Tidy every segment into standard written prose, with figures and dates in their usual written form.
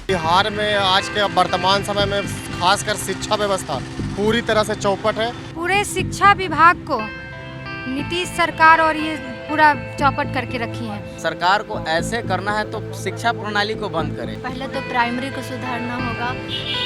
बिहार में आज के वर्तमान समय में खासकर शिक्षा व्यवस्था पूरी तरह से चौपट है। पूरे शिक्षा विभाग को नीतीश सरकार और ये पूरा चौपट करके रखी है। सरकार को ऐसे करना है तो शिक्षा प्रणाली को बंद करे। पहले तो प्राइमरी को सुधारना होगा,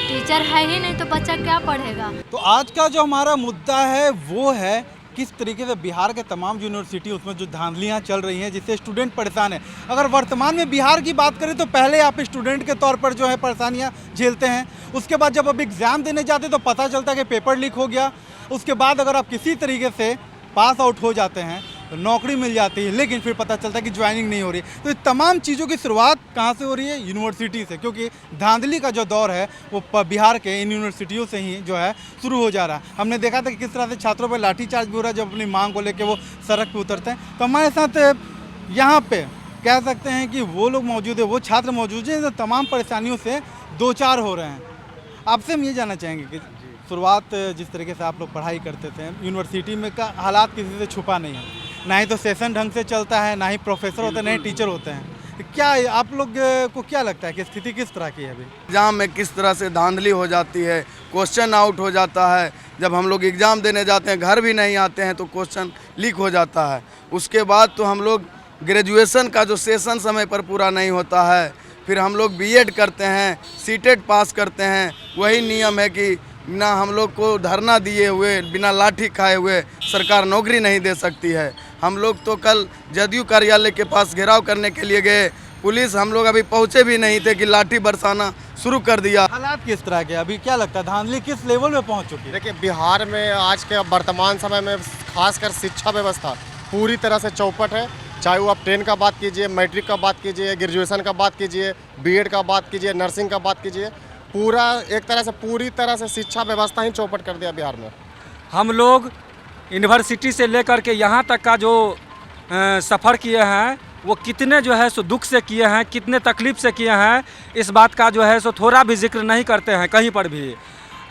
टीचर है ही नहीं तो बच्चा क्या पढ़ेगा। तो आज का जो हमारा मुद्दा है वो है किस तरीके से बिहार के तमाम यूनिवर्सिटी उसमें जो धांधलियाँ चल रही हैं जिससे स्टूडेंट परेशान है। अगर वर्तमान में बिहार की बात करें तो पहले आप स्टूडेंट के तौर पर जो है परेशानियाँ झेलते हैं, उसके बाद जब अब एग्ज़ाम देने जाते तो पता चलता है कि पेपर लीक हो गया, उसके बाद अगर आप किसी तरीके से पास आउट हो जाते हैं तो नौकरी मिल जाती है, लेकिन फिर पता चलता है कि ज्वाइनिंग नहीं हो रही। तो ये तमाम चीज़ों की शुरुआत कहाँ से हो रही है? यूनिवर्सिटी से, क्योंकि धांधली का जो दौर है वो बिहार के इन यूनिवर्सिटियों से ही जो है शुरू हो जा रहा है। हमने देखा था कि किस तरह से छात्रों पर लाठीचार्ज भी हो रहा है जब अपनी मांग को लेकर वो सड़क पर उतरते हैं। तो हमारे साथ यहाँ पे कह सकते हैं कि वो लोग मौजूद है, वो छात्र मौजूद हैं जो तमाम परेशानियों से दो चार हो रहे हैं। आपसे हम ये जानना चाहेंगे कि शुरुआत जिस तरीके से आप लोग पढ़ाई करते थे यूनिवर्सिटी में का हालात किसी से छुपा नहीं है, ना ही तो सेशन ढंग से चलता है, ना ही प्रोफेसर होते हैं, ना ही टीचर होते हैं। क्या आप लोग को क्या लगता है कि स्थिति किस तरह की है अभी? एग्ज़ाम में किस तरह से धांधली हो जाती है, क्वेश्चन आउट हो जाता है। जब हम लोग एग्ज़ाम देने जाते हैं, घर भी नहीं आते हैं तो क्वेश्चन लीक हो जाता है। उसके बाद तो हम लोग ग्रेजुएशन का जो सेशन समय पर पूरा नहीं होता है, फिर हम लोग बीएड करते हैं, सीटेट पास करते हैं। वही नियम है कि बिना हम लोग को धरना दिए हुए, बिना लाठी खाए हुए सरकार नौकरी नहीं दे सकती है। हम लोग तो कल जदयू कार्यालय के पास घेराव करने के लिए गए, पुलिस हम लोग अभी पहुंचे भी नहीं थे कि लाठी बरसाना शुरू कर दिया। हालात किस तरह के अभी क्या लगता है, धांधली किस लेवल में पहुंच चुकी है? देखिए, बिहार में आज के वर्तमान समय में खासकर शिक्षा व्यवस्था पूरी तरह से चौपट है। चाहे वो आप 10 का बात कीजिए, मैट्रिक का बात कीजिए, ग्रेजुएशन का बात कीजिए, बीएड का बात कीजिए, नर्सिंग का बात कीजिए, पूरा एक तरह से पूरी तरह से शिक्षा व्यवस्था ही चौपट कर दिया बिहार में। हम लोग यूनिवर्सिटी से लेकर के यहाँ तक का जो सफ़र किए हैं वो कितने जो है सो दुख से किए हैं, कितने तकलीफ़ से किए हैं, इस बात का जो है सो थोड़ा भी जिक्र नहीं करते हैं कहीं पर भी।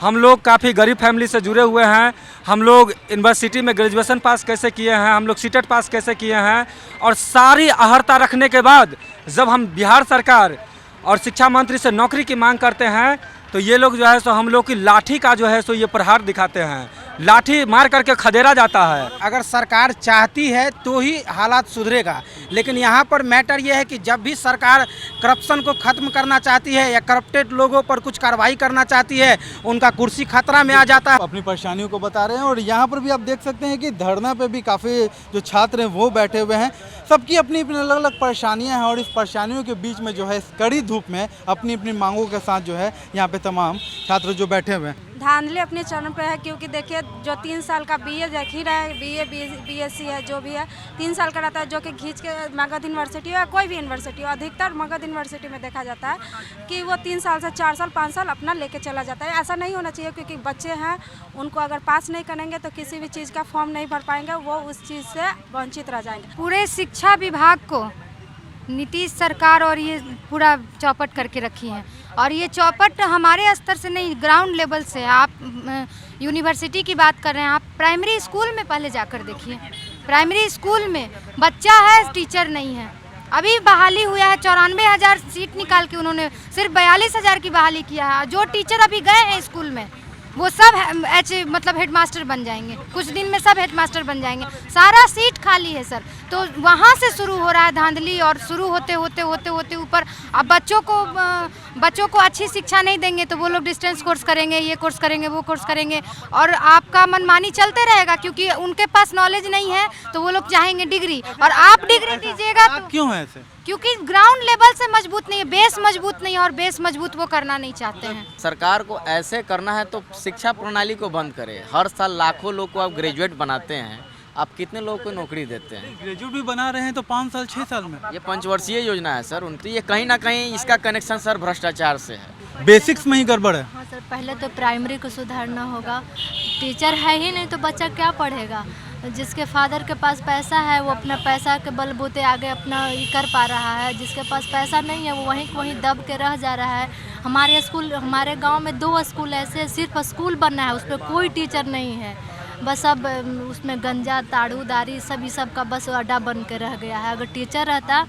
हम लोग काफ़ी गरीब फैमिली से जुड़े हुए हैं। हम लोग यूनिवर्सिटी में ग्रेजुएशन पास कैसे किए हैं, हम लोग सीटेट पास कैसे किए हैं, और सारी अहर्ता रखने के बाद जब हम बिहार सरकार और शिक्षा मंत्री से नौकरी की मांग करते हैं तो ये लोग जो है सो हम लोग की लाठी का जो है सो ये प्रहार दिखाते हैं, लाठी मार करके खदेड़ा जाता है। अगर सरकार चाहती है तो ही हालात सुधरेगा, लेकिन यहाँ पर मैटर ये है कि जब भी सरकार करप्शन को ख़त्म करना चाहती है या करप्टेड लोगों पर कुछ कार्रवाई करना चाहती है, उनका कुर्सी खतरा में आ जाता है। अपनी परेशानियों को बता रहे हैं और यहाँ पर भी आप देख सकते हैं कि धरना पे भी काफ़ी जो छात्र हैं वो बैठे हुए हैं। सबकी अपनी अपनी अलग अलग परेशानियाँ हैं और इस परेशानियों के बीच में जो है इस कड़ी धूप में अपनी अपनी मांगों के साथ जो है यहाँ पे तमाम छात्र जो बैठे हुए हैं। धांधली अपने चरण पे है, क्योंकि देखिए जो 3 साल का बीए देख ही रहा है, बीए बीएससी है, जो भी है 3 साल का रहता है, जो कि खींच के मगध यूनिवर्सिटी हो या कोई भी यूनिवर्सिटी हो, अधिकतर मगध यूनिवर्सिटी में देखा जाता है कि वो 3 साल से 4 साल 5 साल अपना लेके चला जाता है। ऐसा नहीं होना चाहिए, क्योंकि बच्चे हैं, उनको अगर पास नहीं करेंगे तो किसी भी चीज़ का फॉर्म नहीं भर पाएंगे, वो उस चीज़ से वंचित रह जाएंगे। पूरे शिक्षा विभाग को नीतीश सरकार और ये पूरा चौपट करके रखी है, और ये चौपट हमारे स्तर से नहीं, ग्राउंड लेवल से। आप यूनिवर्सिटी की बात कर रहे हैं, आप प्राइमरी स्कूल में पहले जाकर देखिए। प्राइमरी स्कूल में बच्चा है, टीचर नहीं है। अभी बहाली हुआ है, 94,000 सीट निकाल के उन्होंने सिर्फ 42,000 की बहाली किया है। जो टीचर अभी गए हैं स्कूल में वो सब मतलब हेडमास्टर बन जाएंगे, कुछ दिन में सब हेडमास्टर बन जाएंगे। सारा सीट खाली है सर। तो वहाँ से शुरू हो रहा है धांधली, और शुरू होते होते होते होते ऊपर अब बच्चों को अच्छी शिक्षा नहीं देंगे तो वो लोग डिस्टेंस कोर्स करेंगे, ये कोर्स करेंगे, वो कोर्स करेंगे, और आपका मनमानी चलते रहेगा, क्योंकि उनके पास नॉलेज नहीं है तो वो लोग चाहेंगे डिग्री, और आप डिग्री दीजिएगा तो क्यों है ऐसे? क्योंकि ग्राउंड लेवल से मजबूत नहीं है, बेस मजबूत नहीं है, और बेस मजबूत वो करना नहीं चाहते हैं। सरकार को ऐसे करना है तो शिक्षा प्रणाली को बंद करे। हर साल लाखों लोग को आप ग्रेजुएट बनाते हैं, आप कितने लोगों को नौकरी देते हैं? ग्रेजुएट भी बना रहे हैं तो 5 साल 6 साल में। ये 5 वर्षीय योजना है सर उनकी। ये कहीं ना कहीं इसका कनेक्शन सर भ्रष्टाचार से है, बेसिक्स में ही गड़बड़ है। हाँ सर, पहले तो प्राइमरी को सुधारना होगा, टीचर है ही नहीं तो बच्चा क्या पढ़ेगा। जिसके फादर के पास पैसा है वो अपना पैसा के बलबूते आगे अपना कर पा रहा है, जिसके पास पैसा नहीं है वो वहीं दब के रह जा रहा है। हमारे गांव में 2 स्कूल ऐसे सिर्फ स्कूल बना है, उस पर कोई टीचर नहीं है। बस अब उसमें गंजा ताड़ू दारी सभी सब का बस अड्डा बन के रह गया है। अगर टीचर रहता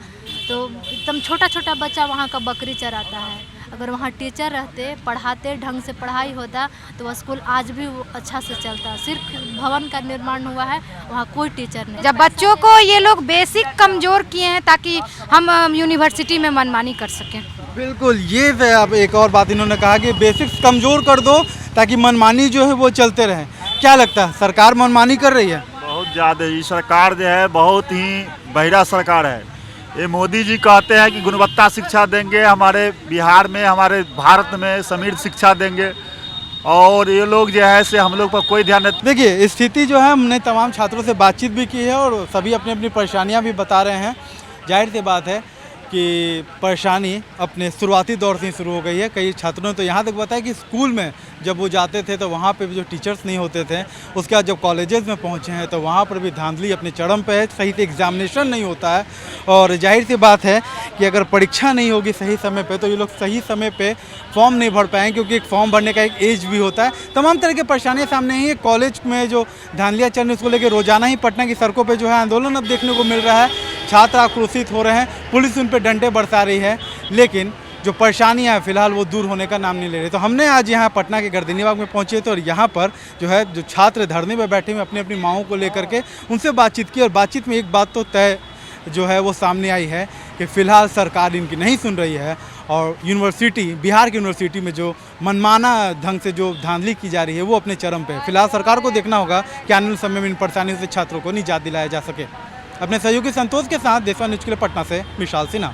तो एकदम छोटा छोटा बच्चा वहाँ का बकरी चराता है। अगर वहाँ टीचर रहते, पढ़ाते, ढंग से पढ़ाई होता तो वह स्कूल आज भी अच्छा से चलता। सिर्फ भवन का निर्माण हुआ है, वहाँ कोई टीचर नहीं। जब बच्चों को ये लोग बेसिक कमज़ोर किए हैं ताकि हम यूनिवर्सिटी में मनमानी कर सकें। बिल्कुल, ये अब एक और बात इन्होंने कहा कि बेसिक्स कमज़ोर कर दो ताकि मनमानी जो है वो चलते रहें। क्या लगता है, सरकार मनमानी कर रही है? बहुत ज़्यादा। ये सरकार जो है बहुत ही बहिरा सरकार है। ये मोदी जी कहते हैं कि गुणवत्ता शिक्षा देंगे, हमारे बिहार में, हमारे भारत में समृद्ध शिक्षा देंगे, और ये लोग जो है से हम लोग पर कोई ध्यान नहीं। देखिए, स्थिति जो है, हमने तमाम छात्रों से बातचीत भी की है और सभी अपनी अपनी परेशानियां भी बता रहे हैं। जाहिर सी बात है कि परेशानी अपने शुरुआती दौर से ही शुरू हो गई है। कई छात्रों ने तो यहाँ तक बताया कि स्कूल में जब वो जाते थे तो वहाँ पे भी जो टीचर्स नहीं होते थे, उसके बाद जब कॉलेजेस में पहुँचे हैं तो वहाँ पर भी धांधली अपने चरम पे है। सही से एग्जामिनेशन नहीं होता है और जाहिर सी बात है कि अगर परीक्षा नहीं होगी सही समय पे तो ये लोग सही समय पे फॉर्म नहीं भर पाएंगे, क्योंकि एक फॉर्म भरने का एक एज भी होता है। तमाम तरह की परेशानियाँ सामने आई है। कॉलेज में जो धांधलियाँ चल रही हैं उसको लेकर रोजाना ही पटना की सड़कों पर जो है आंदोलन अब देखने को मिल रहा है। छात्र आक्रोशित हो रहे हैं, पुलिस उन पर डंडे बरसा रही है, लेकिन जो परेशानियां हैं फिलहाल वो दूर होने का नाम नहीं ले रही। तो हमने आज यहाँ पटना के गर्दनी बाग में पहुँचे थे और यहाँ पर जो है जो छात्र धरने में बैठे हुए अपनी अपनी मांगों को लेकर के उनसे बातचीत की और बातचीत में एक बात तो तय जो है वो सामने आई है कि फ़िलहाल सरकार इनकी नहीं सुन रही है और यूनिवर्सिटी, बिहार की यूनिवर्सिटी में जो मनमाना ढंग से जो धांधली की जा रही है वो अपने चरम पे है। फिलहाल सरकार को देखना होगा कि आने वाले समय में इन परेशानियों से छात्रों को निजात दिलाया जा सके। अपने सहयोगी संतोष के साथ देशवा न्यूज़ के लिए पटना से विशाल सिन्हा।